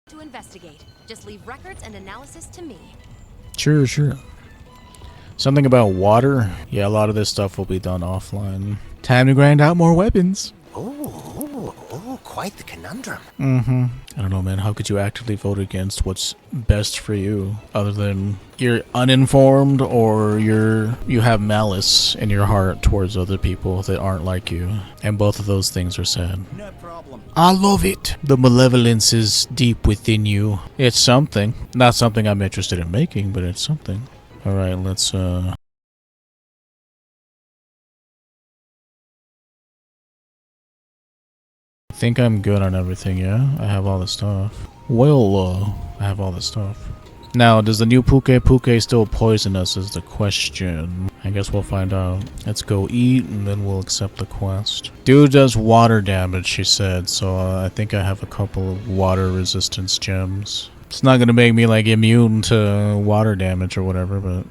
To investigate. Just leave records and analysis to me. Sure, sure. Something about water? Yeah, a lot of this stuff will be done offline. Time to grind out more weapons. Oh, quite the conundrum. I don't know, man. How could you actively vote against what's best for you, other than you're uninformed or you have malice in your heart towards other people that aren't like you? And both of those things are sad. No problem. I love it. The malevolence is deep within you. It's something. Not something I'm interested in making, but it's something. All right, let's I think I'm good on everything, yeah? I have all the stuff. Well, I have all the stuff. Now, does the new Pukei still poison us is the question. I guess we'll find out. Let's go eat, and then we'll accept the quest. Dude does water damage, she said, so I think I have a couple of water resistance gems. It's not gonna make me, like, immune to water damage or whatever, but...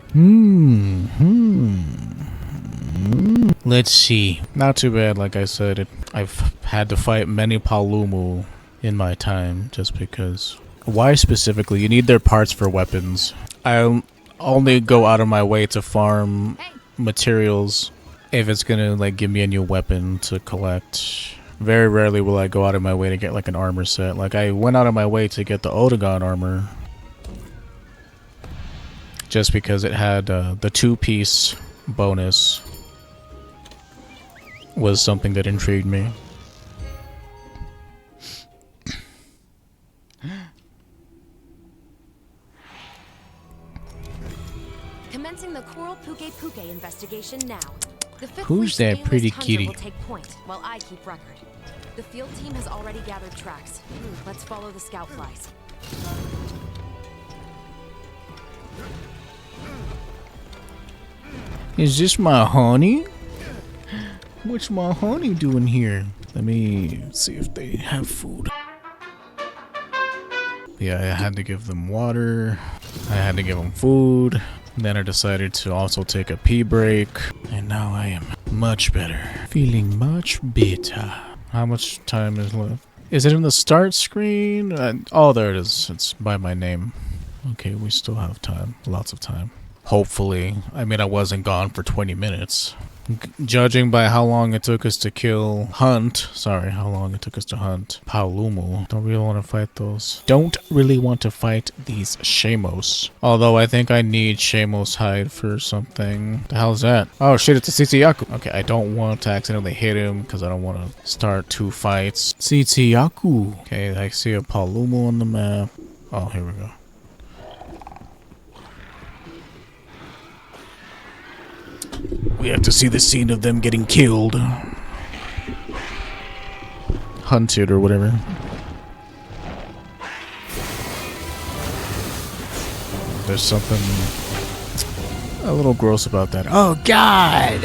Let's see. Not too bad, like I said. I've had to fight many Palumu in my time, just because. Why specifically? You need their parts for weapons. I only go out of my way to farm materials if it's gonna, like, give me a new weapon to collect. Very rarely will I go out of my way to get, like, an armor set. Like, I went out of my way to get the Otagon armor. Just because it had the 2-piece bonus. Was something that intrigued me. Commencing the Coral Pukei investigation now. The fifth Who's that Stainless pretty Tundra kitty? will take point while I keep record. The field team has already gathered tracks. Let's follow the scout flies. Is this my honey? What's my honey doing here? Let me see if they have food. Yeah, I had to give them water. I had to give them food. Then I decided to also take a pee break. And now I am much better. Feeling much better. How much time is left? Is it in the start screen? Oh, there it is. It's by my name. Okay, we still have time. Lots of time. Hopefully. I mean, I wasn't gone for 20 minutes. Judging by how long it took us to how long it took us to hunt Paolumu. Don't really want to fight those. Don't really want to fight these Shamos. Although I think I need Shamos hide for something. The hell's that? Oh shit, it's a Tsitsiyaku. Okay, I don't want to accidentally hit him because I don't want to start 2 fights. Tsitsiyaku. Okay, I see a Paolumu on the map. Oh, here we go. We have to see the scene of them getting killed. Hunted or whatever. There's something a little gross about that. Oh god!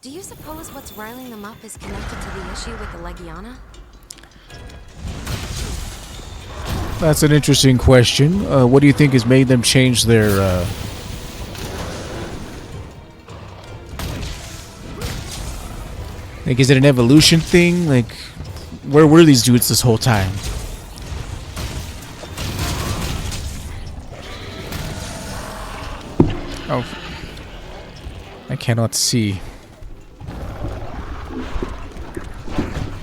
Do you suppose what's riling them up is connected to the issue with the Legiana? That's an interesting question. What do you think has made them change their, Like, is it an evolution thing? Like, where were these dudes this whole time? Oh. I cannot see.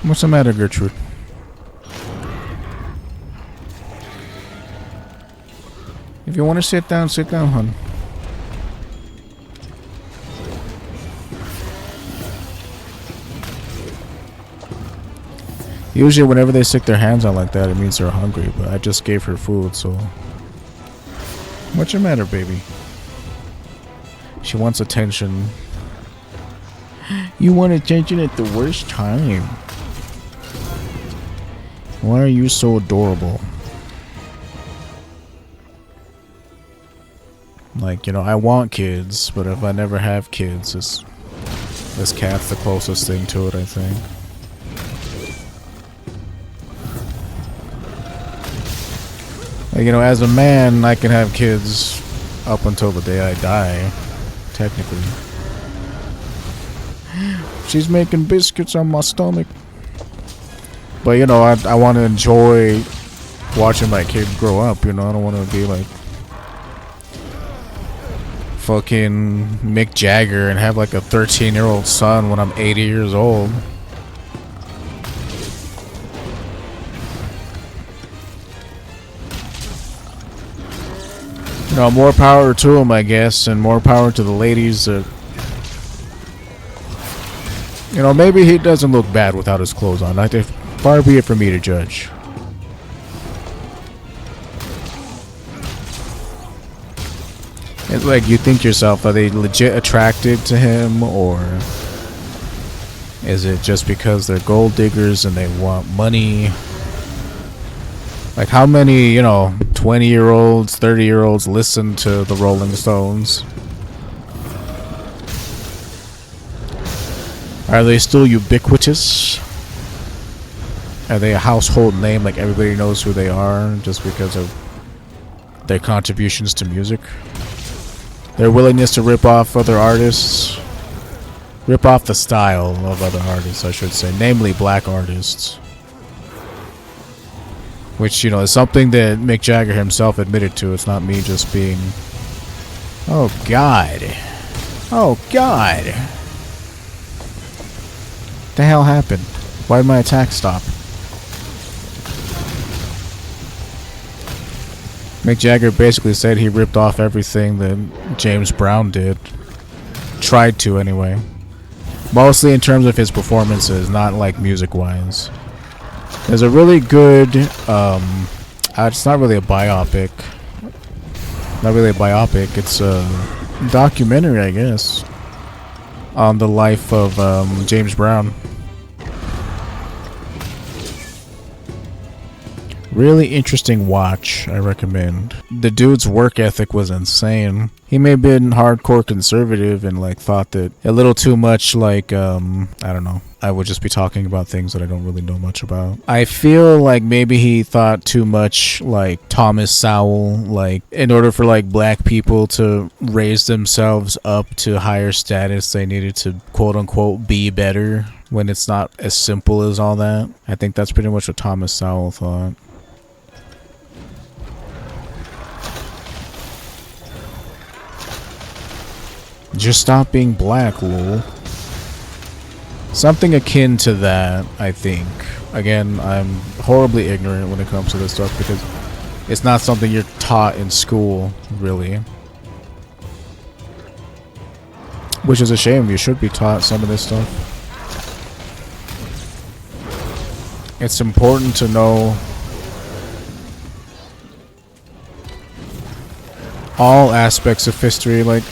What's the matter, Gertrude? If you want to sit down, hon. Usually whenever they stick their hands out like that, it means they're hungry, but I just gave her food, so... What's your matter, baby? She wants attention. You want attention at the worst time. Why are you so adorable? Like, you know, I want kids, but if I never have kids, this cat's the closest thing to it, I think. Like, you know, as a man, I can have kids up until the day I die, technically. She's making biscuits on my stomach. But, you know, I want to enjoy watching my kid grow up, you know. I don't want to be like fucking Mick Jagger and have like a 13-year-old son when I'm 80 years old. You know, more power to him, I guess, and more power to the ladies that, you know, maybe he doesn't look bad without his clothes on. Far be it for me to judge. It's like, you think yourself, are they legit attracted to him, or is it just because they're gold diggers and they want money? Like, how many, you know, 20-year-olds, 30-year-olds listen to the Rolling Stones? Are they still ubiquitous? Are they a household name, like everybody knows who they are just because of their contributions to music? Their willingness to rip off other artists? Rip off the style of other artists, I should say. Namely, black artists. Which, you know, is something that Mick Jagger himself admitted to. It's not me just being... Oh, God. Oh, God. What the hell happened? Why did my attack stop? Mick Jagger basically said he ripped off everything that James Brown did. Tried to, anyway. Mostly in terms of his performances, not like music-wise. There's a really good, it's not really a biopic. Not really a biopic, it's a documentary, I guess, on the life of James Brown. Really interesting watch, I recommend. The dude's work ethic was insane. He may have been hardcore conservative and like thought that a little too much, like, I don't know. I would just be talking about things that I don't really know much about. I feel like maybe he thought too much like Thomas Sowell, like in order for like black people to raise themselves up to higher status, they needed to quote unquote be better, when it's not as simple as all that. I think that's pretty much what Thomas Sowell thought. Just stop being black, lol. Something akin to that, I think. Again, I'm horribly ignorant when it comes to this stuff because it's not something you're taught in school, really. Which is a shame. You should be taught some of this stuff. It's important to know all aspects of history, like...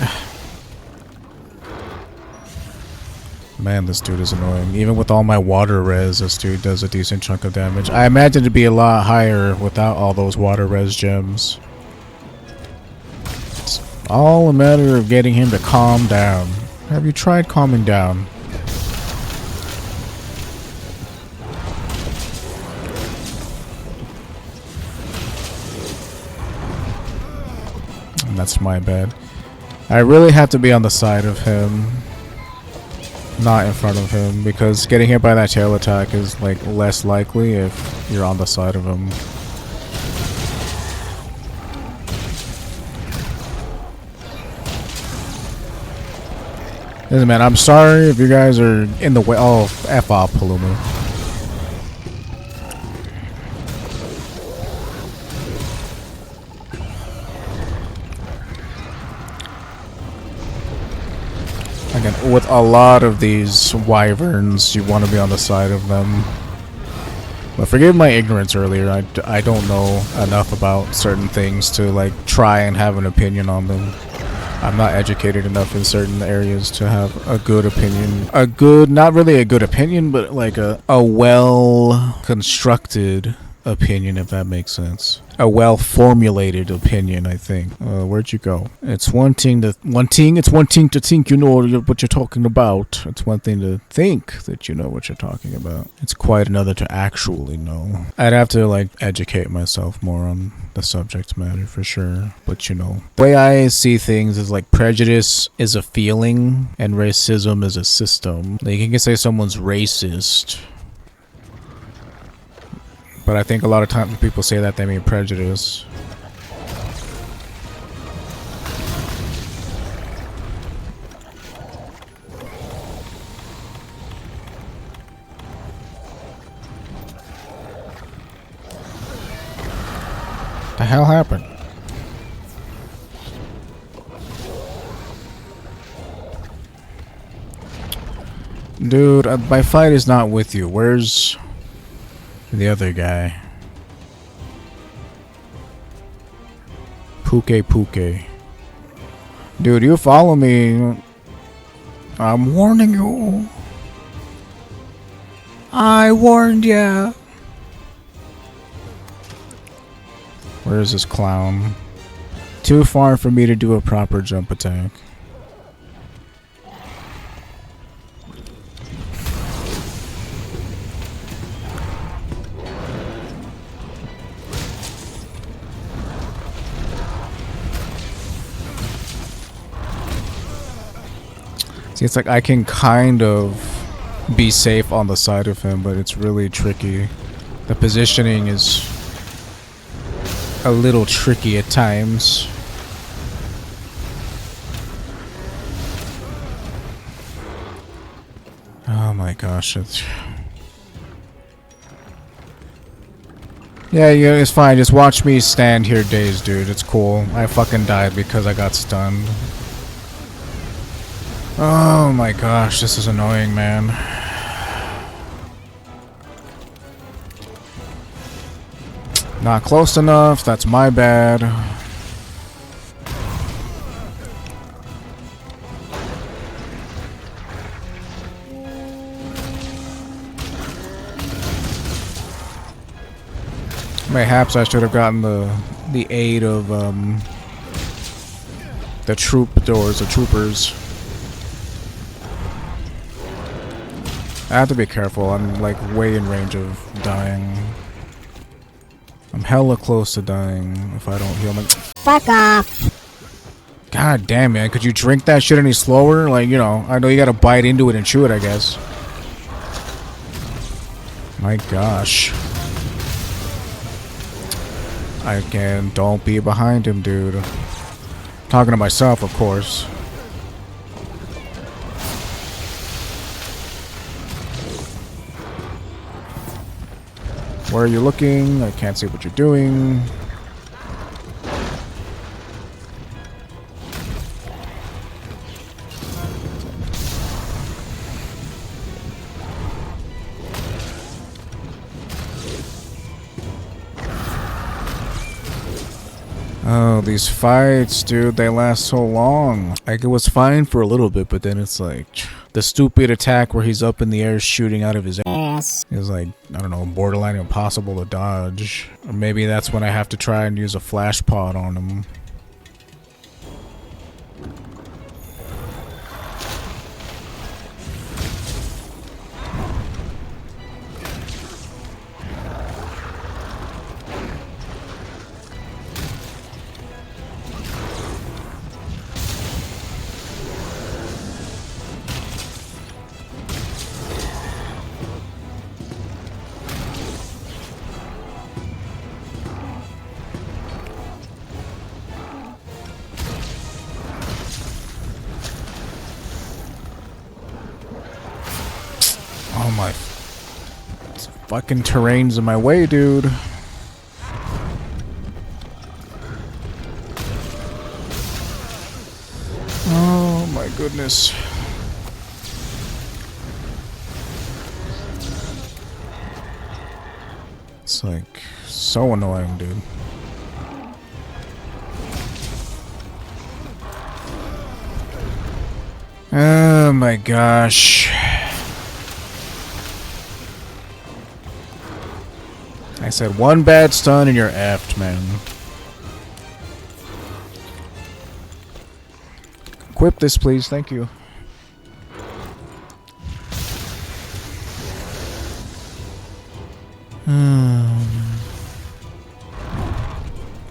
Man, this dude is annoying. Even with all my water res, this dude does a decent chunk of damage. I imagine it'd be a lot higher without all those water res gems. It's all a matter of getting him to calm down. Have you tried calming down? That's my bad. I really have to be on the side of him, not in front of him, because getting hit by that tail attack is like less likely if you're on the side of him. Listen, man, I'm sorry if you guys are in the way. Oh, F off, Paloma. Again, with a lot of these wyverns, you want to be on the side of them. But forgive my ignorance earlier. I don't know enough about certain things to like try and have an opinion on them. I'm not educated enough in certain areas to have a good opinion. A good, not really a good opinion, but like a well constructed opinion, if that makes sense. A well-formulated opinion, I think. Where'd you go? It's one thing to think you know what you're talking about. It's one thing to think that you know what you're talking about. It's quite another to actually know. I'd have to like educate myself more on the subject matter for sure. But you know, the way I see things is like prejudice is a feeling and racism is a system. Like you can say someone's racist, but I think a lot of times when people say that, they mean prejudice. The hell happened? Dude, my fight is not with you. Where's the other guy? Pukei. Dude, you follow me. I'm warning you. I warned ya. Where is this clown? Too far for me to do a proper jump attack. See, it's like I can kind of be safe on the side of him, but it's really tricky. The positioning is a little tricky at times. Oh my gosh, yeah, it's fine. Just watch me stand here dazed, dude. It's cool. I fucking died because I got stunned. Oh my gosh, this is annoying, man. Not close enough, that's my bad. Mayhaps I should have gotten the aid of the troopers. I have to be careful. I'm like way in range of dying. I'm hella close to dying if I don't heal my. Fuck off. God damn, man. Could you drink that shit any slower? Like, you know, I know you gotta bite into it and chew it, I guess. My gosh. Don't be behind him, dude. Talking to myself, of course. Where are you looking? I can't see what you're doing. Oh, these fights, dude, they last so long. Like, it was fine for a little bit, but then it's like the stupid attack where he's up in the air shooting out of his ass is like, I don't know, borderline impossible to dodge. Or maybe that's when I have to try and use a flash pod on him. Oh my... This fucking terrain's in my way, dude. Oh my goodness. It's like so annoying, dude. Oh my gosh. I said one bad stun and you're effed, man. Equip this, please. Thank you.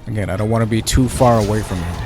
Again, I don't want to be too far away from him.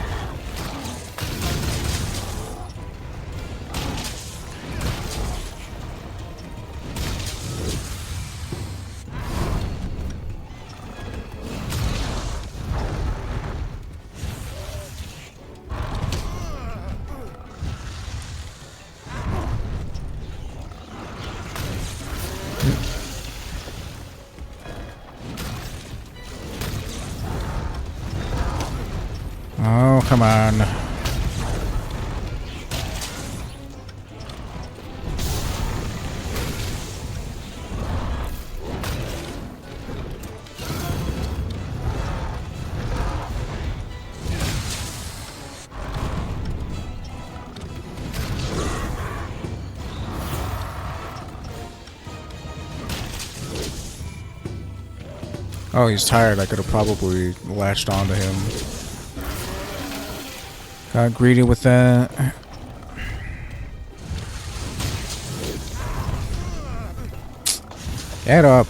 Oh, come on. Oh, he's tired. I could have probably latched onto him. Got greedy with that. Get up.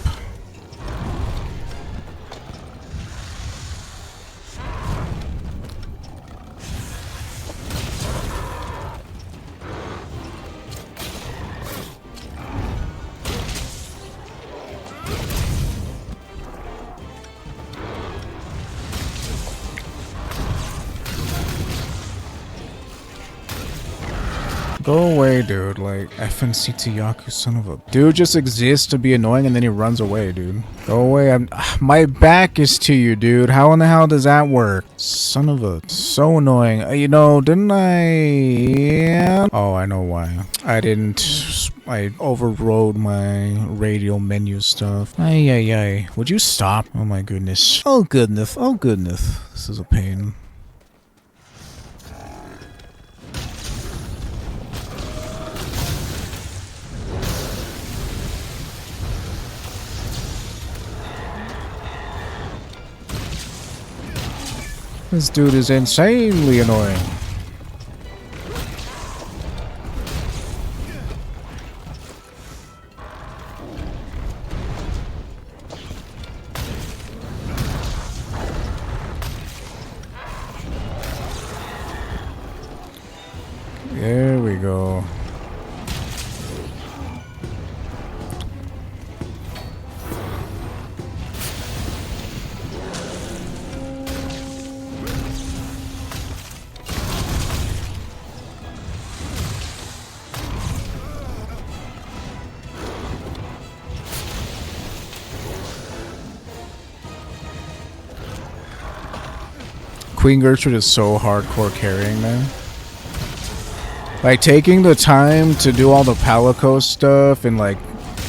Go away, dude. Like, FNC Yaku, son of a... Dude just exists to be annoying and then he runs away, dude. Go away. My back is to you, dude. How in the hell does that work? Son of a... So annoying. You know, didn't I... Oh, I know why. I didn't... I overrode my radial menu stuff. Ay, ay, ay. Would you stop? Oh my goodness. Oh goodness. Oh goodness. This is a pain. This dude is insanely annoying. There we go. Queen Gertrude is so hardcore carrying, man. Like, taking the time to do all the Palico stuff and, like,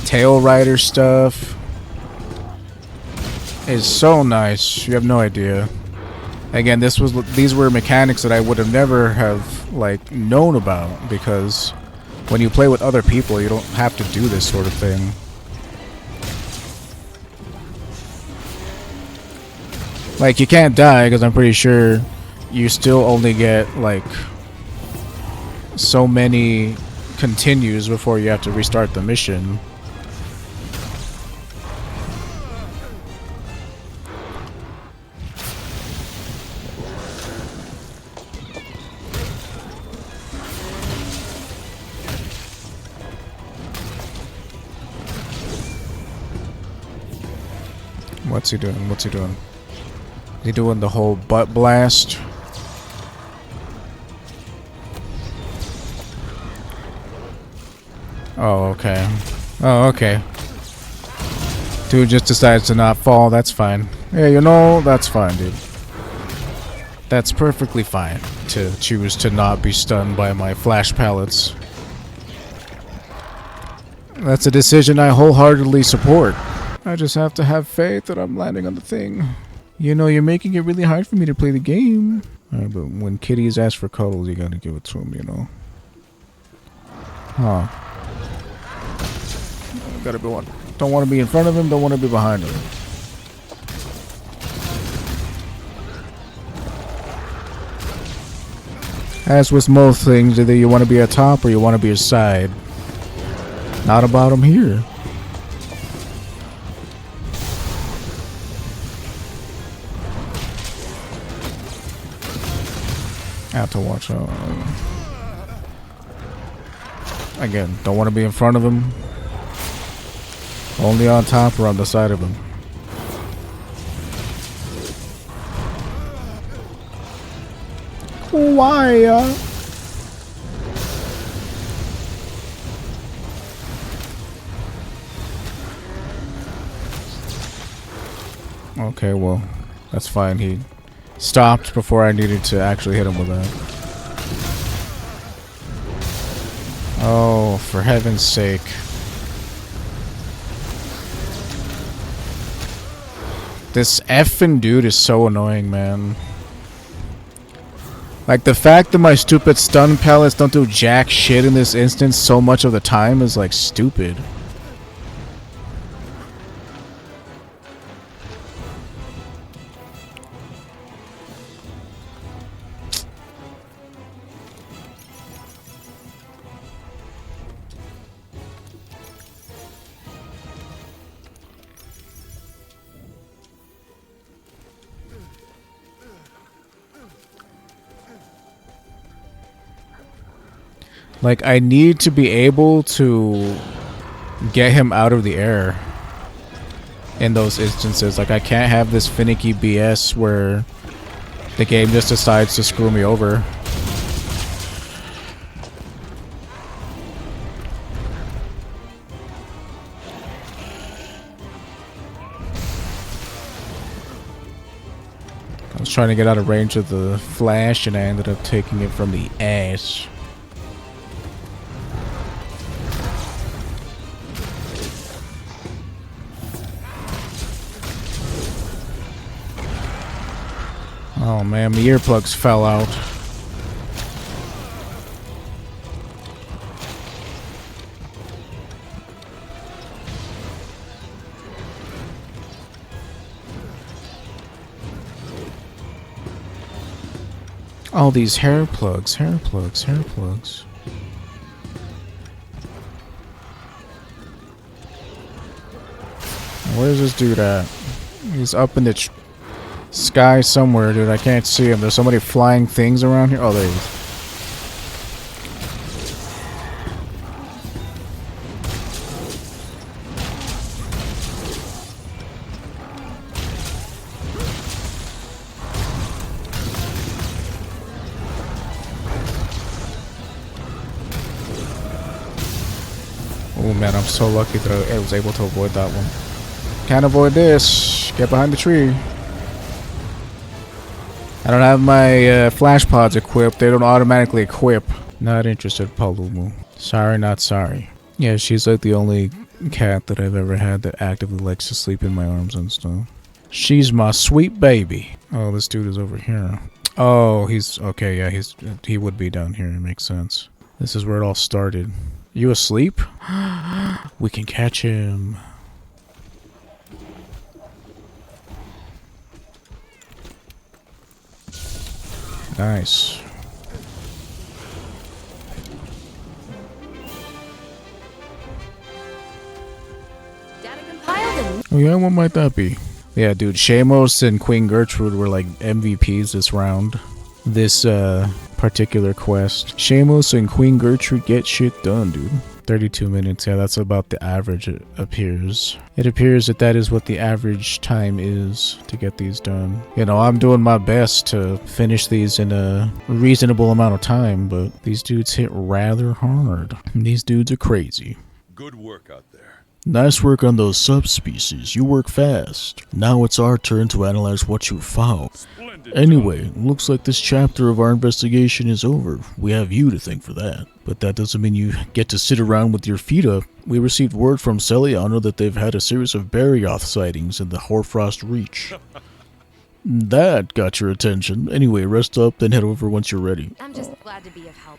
Tail Rider stuff is so nice. You have no idea. Again, these were mechanics that I would have never have, like, known about, because when you play with other people, you don't have to do this sort of thing. Like, you can't die, because I'm pretty sure you still only get, like, so many continues before you have to restart the mission. What's he doing? What's he doing? Is he doing the whole butt blast? Oh, okay. Oh, okay. Dude just decides to not fall. That's fine. Yeah, you know, that's fine, dude. That's perfectly fine to choose to not be stunned by my flash pellets. That's a decision I wholeheartedly support. I just have to have faith that I'm landing on the thing. You know, you're making it really hard for me to play the game. Alright, but when kitties ask for cuddles, you gotta give it to them, you know. Huh. Gotta be one. Don't want to be in front of him, don't want to be behind him. As with most things, either you want to be a top or you want to be a side. Not a bottom here. I have to watch out. Again, don't want to be in front of him. Only on top or on the side of him. Why? Okay, well, that's fine. He stopped before I needed to actually hit him with that. Oh, for heaven's sake. This effing dude is so annoying, man. Like, the fact that my stupid stun pellets don't do jack shit in this instance so much of the time is, like, stupid. Like, I need to be able to get him out of the air in those instances. Like, I can't have this finicky BS where the game just decides to screw me over. I was trying to get out of range of the flash and I ended up taking it from the ass. Oh man, my earplugs fell out. All these hair plugs, hair plugs, hair plugs. Where's this dude at? He's up in the sky somewhere, dude. I can't see him. There's so many flying things around here. Oh, there he is. Oh man, I'm so lucky that I was able to avoid that one. Can't avoid this. Get behind the tree. I don't have my flash pods equipped. They don't automatically equip. Not interested, Palumu. Sorry, not sorry. Yeah, she's like the only cat that I've ever had that actively likes to sleep in my arms and stuff. She's my sweet baby. Oh, this dude is over here. Oh, he's okay. Yeah, he would be down here. It makes sense. This is where it all started. You asleep? We can catch him. Nice. Data compiled and Oh yeah, what might that be? Yeah, dude, Shamos and Queen Gertrude were like MVPs this round. This particular quest. Shamos and Queen Gertrude get shit done, dude. 32 minutes, yeah, that's about the average, it appears. It appears that that is what the average time is to get these done. You know, I'm doing my best to finish these in a reasonable amount of time, but these dudes hit rather hard. These dudes are crazy. Good work out there. Nice work on those subspecies. You work fast. Now it's our turn to analyze what you found. Splendid Anyway, looks like this chapter of our investigation is over. We have you to thank for that. But that doesn't mean you get to sit around with your feet up. We received word from Celiano that they've had a series of Barioth sightings in the Hoarfrost Reach. That got your attention. Anyway, rest up, then head over once you're ready. I'm just glad to be of help.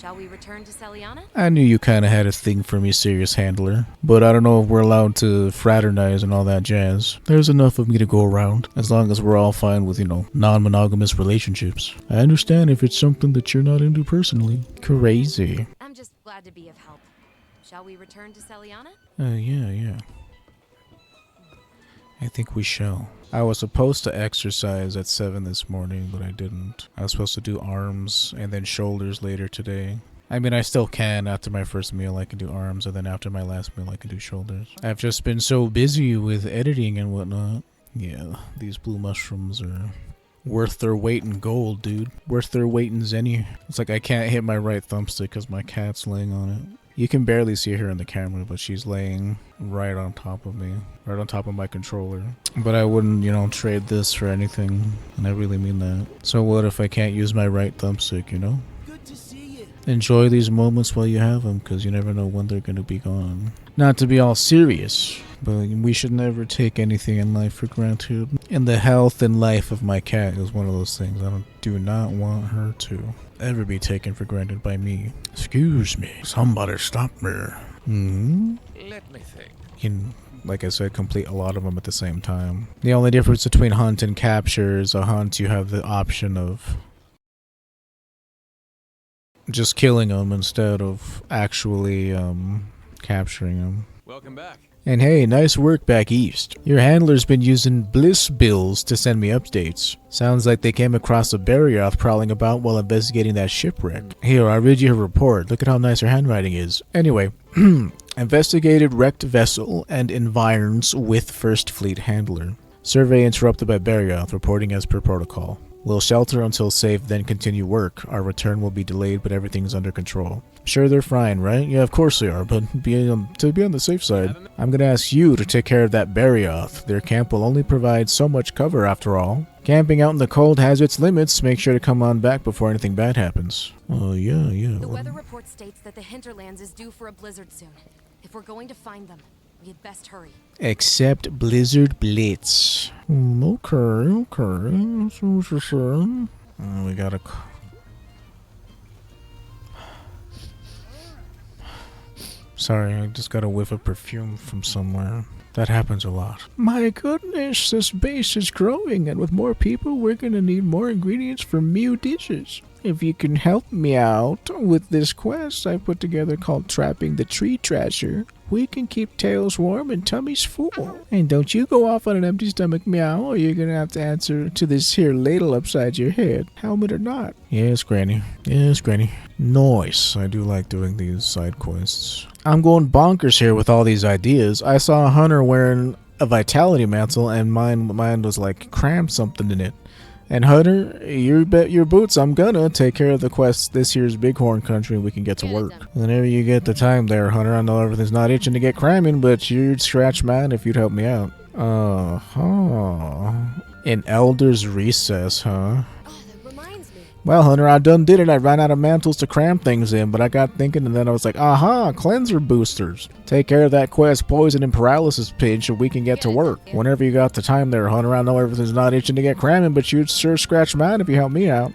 Shall we return to Celiana? I knew you kind of had a thing for me, serious handler. But I don't know if we're allowed to fraternize and all that jazz. There's enough of me to go around, as long as we're all fine with, non-monogamous relationships. I understand if it's something that you're not into personally. Crazy. I'm just glad to be of help. Shall we return to Celiana? Yeah. I think we shall. I was supposed to exercise at 7 this morning, but I didn't. I was supposed to do arms and then shoulders later today. I mean, I still can. After my first meal, I can do arms, and then after my last meal, I can do shoulders. I've just been so busy with editing and whatnot. Yeah, these blue mushrooms are worth their weight in gold, dude. Worth their weight in zenny. It's like I can't hit my right thumbstick because my cat's laying on it. You can barely see her in the camera, but she's laying right on top of me. Right on top of my controller. But I wouldn't, trade this for anything. And I really mean that. So what if I can't use my right thumbstick, Good to see you. Enjoy these moments while you have them, because you never know when they're going to be gone. Not to be all serious, but we should never take anything in life for granted. And the health and life of my cat is one of those things I do not want her to ever be taken for granted by me. Excuse me, somebody stop me. Let me think. You can, like I said, complete a lot of them at the same time. The only difference between hunt and capture is a hunt you have the option of just killing them instead of actually capturing them. Welcome back. And hey, nice work back east. Your handler's been using bliss bills to send me updates. Sounds like they came across a Barrioth prowling about while investigating that shipwreck. Here, I'll read you her report. Look at how nice her handwriting is. Anyway, investigated wrecked vessel and environs with First Fleet handler. Survey interrupted by Barrioth, reporting as per protocol. We'll shelter until safe, then continue work. Our return will be delayed, but everything's under control. Sure, they're fine, right? Yeah, of course they are, but to be on the safe side, I'm gonna ask you to take care of that Barrioth. Their camp will only provide so much cover after all. Camping out in the cold has its limits. Make sure to come on back before anything bad happens. Oh, yeah. The weather report states that the hinterlands is due for a blizzard soon. If we're going to find them, we had best hurry. Except Blizzard Blitz. Okay. That's what you're saying. We gotta... Sorry, I just got a whiff of perfume from somewhere. That happens a lot. My goodness, this base is growing, and with more people, we're gonna need more ingredients for new dishes. If you can help me out with this quest I put together called Trapping the Tree Trasher, we can keep tails warm and tummies full. And don't you go off on an empty stomach, meow, or you're gonna have to answer to this here ladle upside your head, helmet or not. Yes, Granny. Yes, Granny. Nice. I do like doing these side quests. I'm going bonkers here with all these ideas. I saw a hunter wearing a vitality mantle, and mine was like crammed something in it. And Hunter, you bet your boots I'm gonna take care of the quest this here's Bighorn Country and we can get to work. Whenever you get the time there, Hunter, I know everything's not itching to get cramming, but you'd scratch mine if you'd help me out. An Elder's Recess, huh? Well, Hunter, I done did it. I ran out of mantles to cram things in, but I got thinking, and then I was like, aha, cleanser boosters. Take care of that quest, poison and paralysis pinch, and we can get to work. Whenever you got the time there, Hunter, I know everything's not itching to get cramming, but you'd sure scratch mine if you help me out.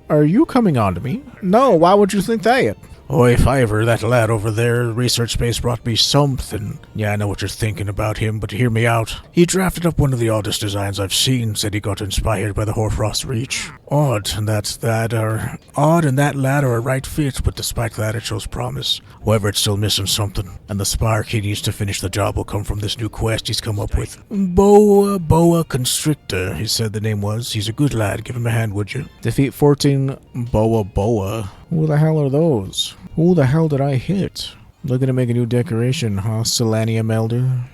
Are you coming on to me? No, why would you think that? Oi, Fiver, that lad over there, research space brought me something. Yeah, I know what you're thinking about him, but hear me out. He drafted up one of the oddest designs I've seen, said he got inspired by the Hoarfrost Reach. Odd and that lad are a right fit, but despite that it shows promise. However, it's still missing something, and the spark he needs to finish the job will come from this new quest he's come up with. Boa Constrictor, he said the name was. He's a good lad, give him a hand, would you? Defeat 14 Boa. Who the hell are those? Who the hell did I hit? Looking to make a new decoration, huh, Solanium Elder?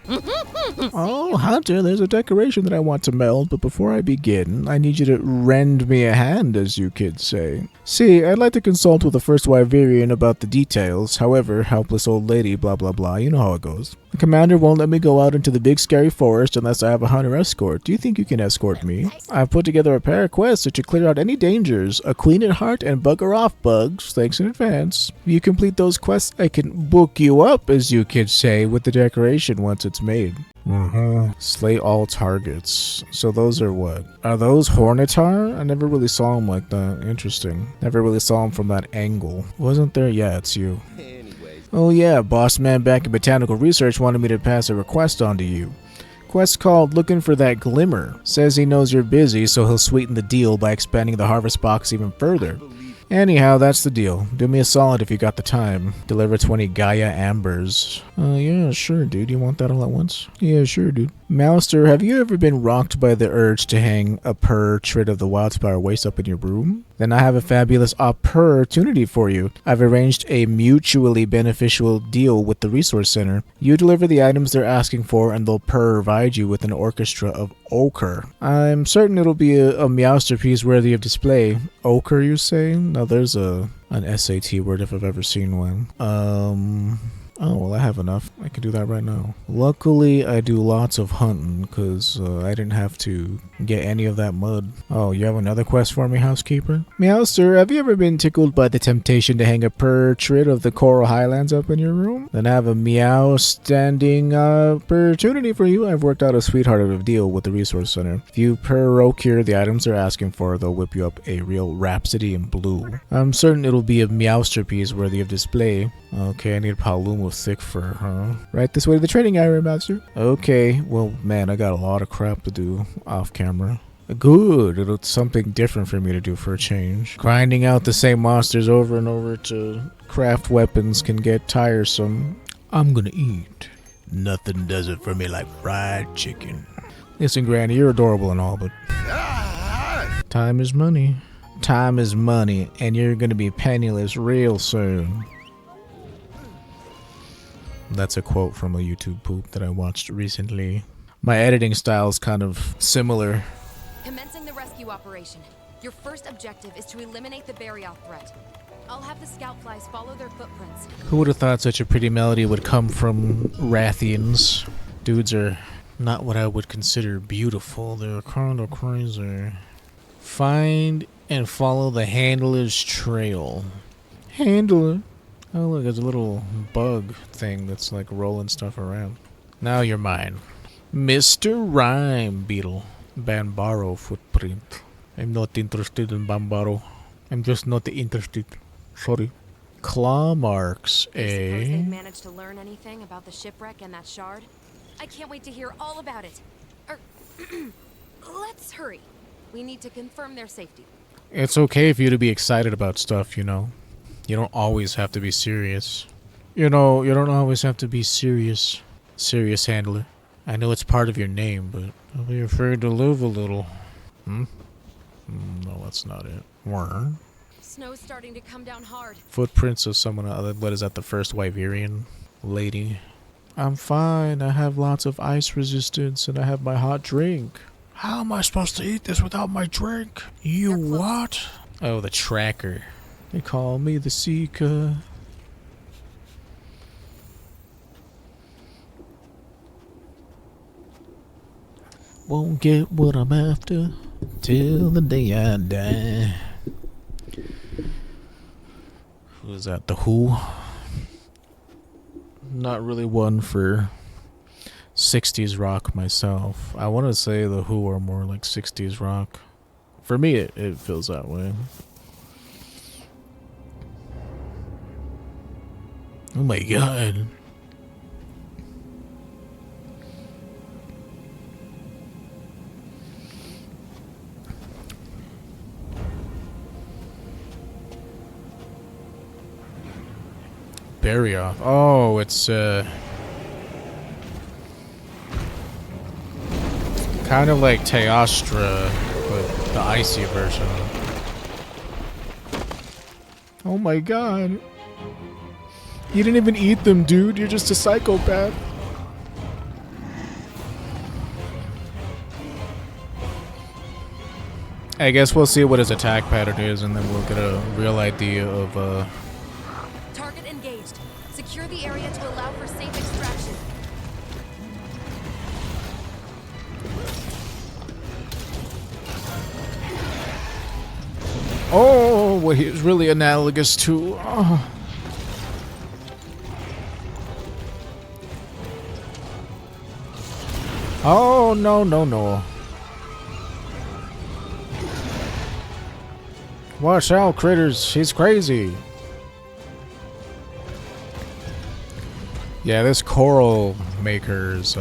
Oh, Hunter, there's a decoration that I want to meld, but before I begin, I need you to rend me a hand, as you kids say. See, I'd like to consult with the First Wyverian about the details. However, helpless old lady, blah blah blah, you know how it goes. The commander won't let me go out into the big scary forest unless I have a hunter escort. Do you think you can escort me? I've put together a pair of quests that should clear out any dangers. A queen at heart and bugger off bugs. Thanks in advance. If you complete those quests, I can book you up, as you kids say, with the decoration once it's made. Slay all targets. So those are what? Are those Hornitar? I never really saw them like that. Interesting. Never really saw them from that angle. Wasn't there? Yeah, it's you. Oh yeah, boss man back in Botanical Research wanted me to pass a request on to you. Quest called Looking for That Glimmer. Says he knows you're busy, so he'll sweeten the deal by expanding the harvest box even further. Anyhow, that's the deal. Do me a solid if you got the time. Deliver 20 Gaia Ambers. Yeah, sure, dude. You want that all at once? Yeah, sure, dude. Mouster, have you ever been rocked by the urge to hang a portrait of the Wildspire Waste up in your room? Then I have a fabulous opportunity for you. I've arranged a mutually beneficial deal with the Resource Center. You deliver the items they're asking for, and they'll provide you with an orchestra of ochre. I'm certain it'll be a Meowster piece worthy of display. Ochre, you say? Now there's an SAT word if I've ever seen one. Oh, well, I have enough. I can do that right now. Luckily, I do lots of hunting, because I didn't have to get any of that mud. Oh, you have another quest for me, housekeeper? Meowster, have you ever been tickled by the temptation to hang a portrait of the Coral Highlands up in your room? Then I have a meow standing opportunity for you. I've worked out a sweetheart of a deal with the Resource Center. If you procure the items they're asking for, they'll whip you up a real Rhapsody in Blue. I'm certain it'll be a Meowster piece worthy of display. Okay, I need a Paluma thick fur, huh? Right this way to the training area, Master. Okay, well, man, I got a lot of crap to do off camera. Good, it's something different for me to do for a change. Grinding out the same monsters over and over to craft weapons can get tiresome. I'm gonna eat. Nothing does it for me like fried chicken. Listen, Granny, you're adorable and all, but time is money. Time is money, and you're gonna be penniless real soon. That's a quote from a YouTube poop that I watched recently. My editing style is kind of similar. Commencing the rescue operation. Your first objective is to eliminate the Barioth threat. I'll have the scout flies follow their footprints. Who would have thought such a pretty melody would come from Rathians? Dudes are not what I would consider beautiful. They're kind of crazy. Find and follow the handler's trail. Handler? Oh look, there's a little bug thing that's like rolling stuff around. Now you're mine. Mr. Rhyme Beetle. Bambaro footprint. I'm not interested in Bambaro. I'm just not interested. Sorry. Claw marks, You suppose eh? they've managed to learn anything about the shipwreck and that shard? I can't wait to hear all about it. Let's hurry. We need to confirm their safety. It's okay for you to be excited about stuff, you know. You don't always have to be serious. You know, you don't always have to be serious. Serious handler. I know it's part of your name, but I'll be afraid to live a little. No, that's not it. Where? Snow's starting to come down hard. Footprints of someone, what is that, the first Wyverian lady? I'm fine. I have lots of ice resistance and I have my hot drink. How am I supposed to eat this without my drink? You what? Oh, the tracker. They call me the Seeker. Won't get what I'm after till the day I die. Who is that? The Who? Not really one for 60s rock myself. I want to say the Who are more like 60s rock. For me, it feels that way. Oh my god. Barioth. Oh, it's kind of like Teostra, but the icy version. Oh my god. You didn't even eat them, dude. You're just a psychopath. I guess we'll see what his attack pattern is, and then we'll get a real idea of, Target engaged. Secure the area to allow for safe extraction. Oh, what he's really analogous to. Oh. No, no, no, no. Watch out, critters. He's crazy. Yeah, this coral maker's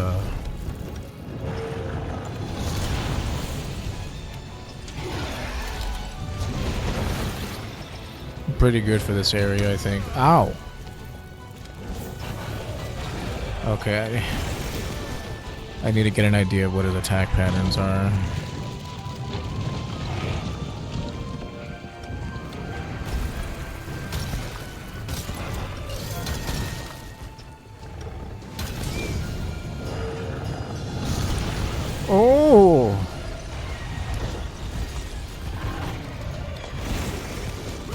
pretty good for this area, I think. Ow. Okay, I need to get an idea of what his attack patterns are. Oh!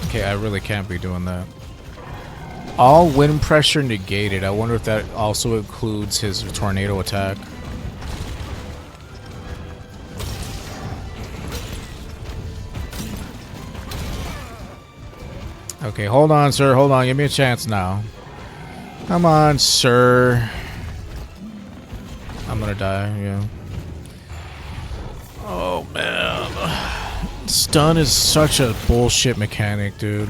Okay, I really can't be doing that. All wind pressure negated. I wonder if that also includes his tornado attack. Okay, hold on, sir. Hold on. Give me a chance now. Come on, sir. I'm gonna die, yeah. Oh, man. Stun is such a bullshit mechanic, dude.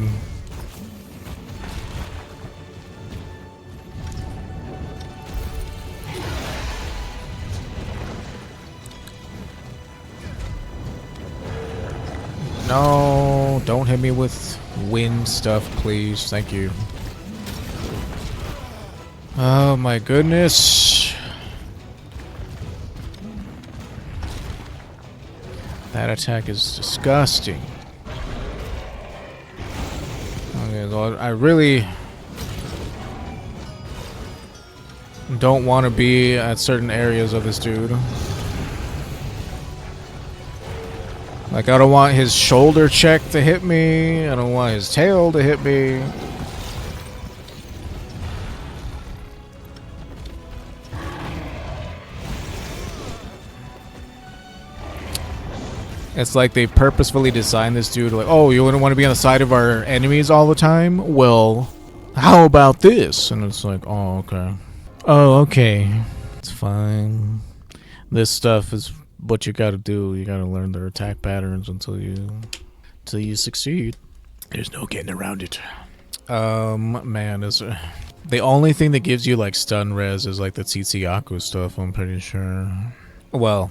No, don't hit me with wind stuff, please. Thank you. Oh my goodness. That attack is disgusting. Okay, Lord, I really don't want to be at certain areas of this dude. Like, I don't want his shoulder check to hit me. I don't want his tail to hit me. It's like they purposefully designed this dude like, oh, you wouldn't want to be on the side of our enemies all the time? Well, how about this? And it's like, oh, okay. Oh, okay. It's fine. This stuff is what you gotta do. You gotta learn their attack patterns until you succeed. There's no getting around it. Man, the only thing that gives you like stun res is like the Tsitsiyaku stuff, I'm pretty sure. Well,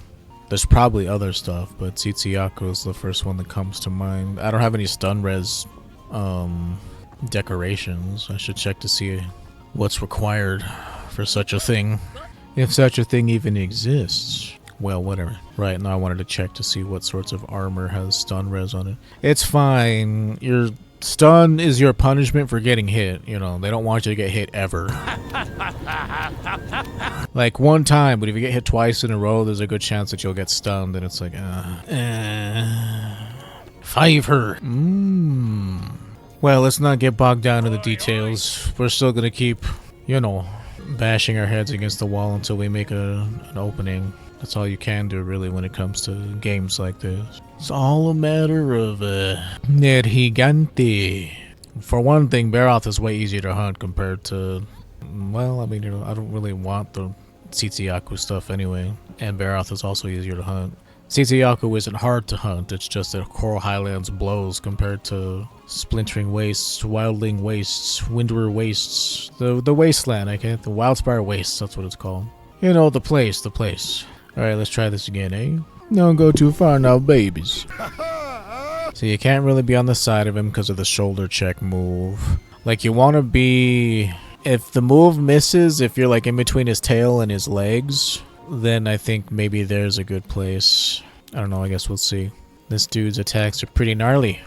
there's probably other stuff, but Tsitsiyaku is the first one that comes to mind. I don't have any stun res decorations. I should check to see what's required for such a thing. If such a thing even exists. Well, whatever. Right, now I wanted to check to see what sorts of armor has stun res on it. It's fine. Your stun is your punishment for getting hit. You know, they don't want you to get hit ever. Like one time, but if you get hit twice in a row, there's a good chance that you'll get stunned, and it's like, five her. Well, let's not get bogged down in the details. We're still gonna keep, you know, bashing our heads against the wall until we make an opening. That's all you can do, really, when it comes to games like this. It's all a matter of, Ned Gigante. For one thing, Baroth is way easier to hunt compared to... Well, I mean, you know, I don't really want the Tsitsiyaku stuff anyway. And Baroth is also easier to hunt. Tsitsiyaku isn't hard to hunt, it's just that Coral Highlands blows compared to Splintering Wastes, Wildling Wastes, Windward Wastes, the Wasteland, okay? The Wildspire Wastes, that's what it's called. You know, the place. Alright, let's try this again, eh? Don't go too far now, babies. So you can't really be on the side of him because of the shoulder check move. Like, you want to be... If the move misses, if you're like in between his tail and his legs, then I think maybe there's a good place. I don't know, I guess we'll see. This dude's attacks are pretty gnarly.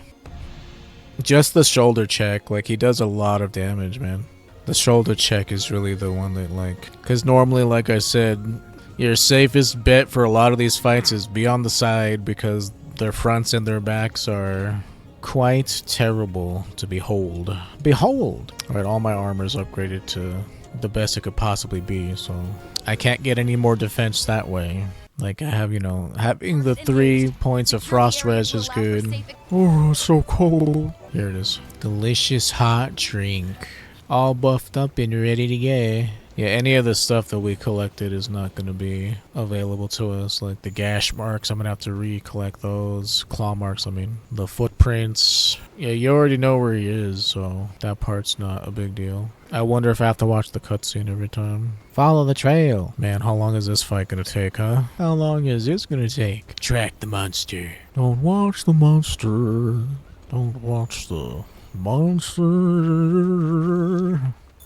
Just the shoulder check, like, he does a lot of damage, man. The shoulder check is really the one that, like... Because normally, like I said... Your safest bet for a lot of these fights is be on the side because their fronts and their backs are quite terrible to behold. Behold! Alright, all my armor's upgraded to the best it could possibly be, so I can't get any more defense that way. Like, I have, you know, having the 3 points of frost res is good. Oh, so cold. Here it is. Delicious hot drink. All buffed up and ready to go. Yeah, any of the stuff that we collected is not going to be available to us. Like the gash marks, I'm going to have to recollect those. Claw marks, I mean. The footprints. Yeah, you already know where he is, so that part's not a big deal. I wonder if I have to watch the cutscene every time. Follow the trail. Man, how long is this fight going to take, huh? How long is this going to take? Track the monster. Don't watch the monster. Don't watch the monster.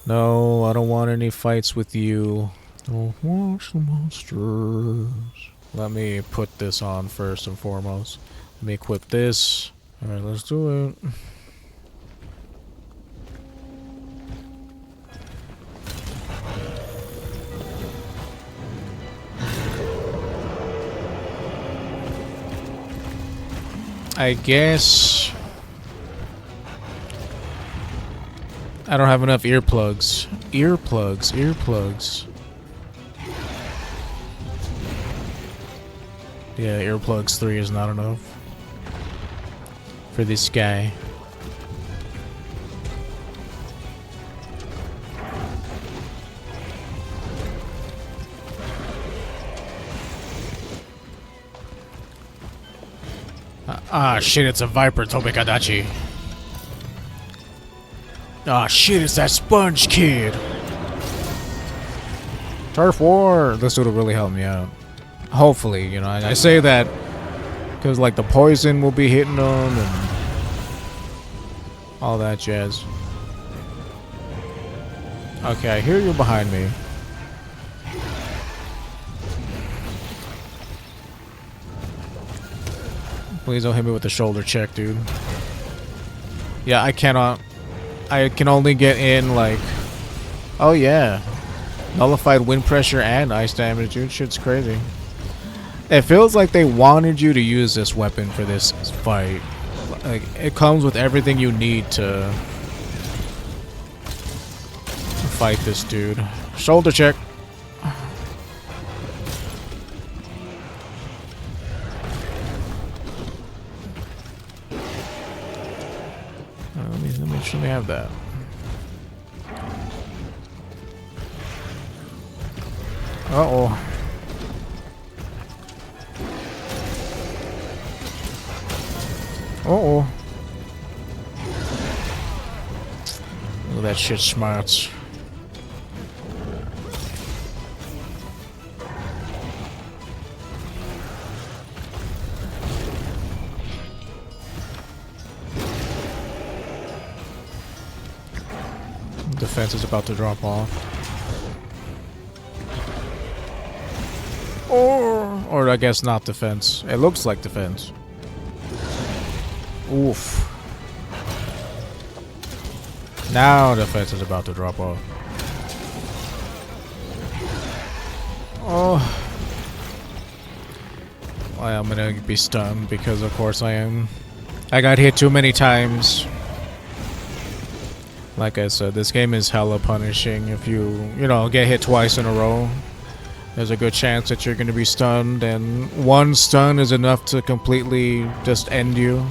No, I don't want any fights with you. Don't watch the monsters. Let me put this on first and foremost. Let me equip this. Alright, let's do it. I guess I don't have enough earplugs. Earplugs. Yeah, earplugs 3 is not enough for this guy. Shit, it's a Viper Tobekadachi. Shit, it's that sponge kid. Turf War! This would have really helped me out. Hopefully, you know, I say that because, like, the poison will be hitting them and all that jazz. Okay, I hear you behind me. Please don't hit me with the shoulder check, dude. Yeah, I cannot. I can only get in, like... Oh, yeah. Nullified wind pressure and ice damage, dude. Shit's crazy. It feels like they wanted you to use this weapon for this fight. Like, it comes with everything you need to fight this dude. Shoulder check. Let me have that. Uh-oh. Uh-oh. Oh, that shit smarts. Defense is about to drop off. Or I guess not defense. It looks like defense. Oof. Now defense is about to drop off. Oh. I'm gonna be stunned because of course I am. I got hit too many times. Like I said, this game is hella punishing. If you know, get hit twice in a row, there's a good chance that you're going to be stunned, and one stun is enough to completely just end you.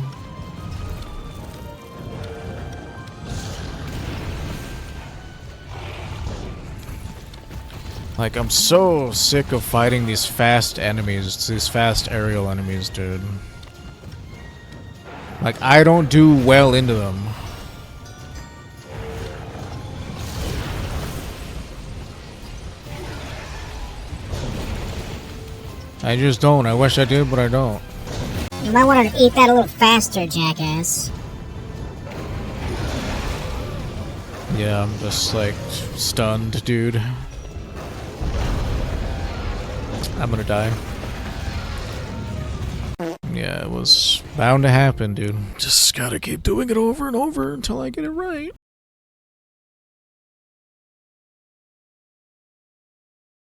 Like, I'm so sick of fighting these fast enemies, these fast aerial enemies, dude. Like, I don't do well into them. I just don't. I wish I did, but I don't. You might want to eat that a little faster, jackass. Yeah, I'm just like stunned, dude. I'm gonna die. Yeah, it was bound to happen, dude. Just gotta keep doing it over and over until I get it right.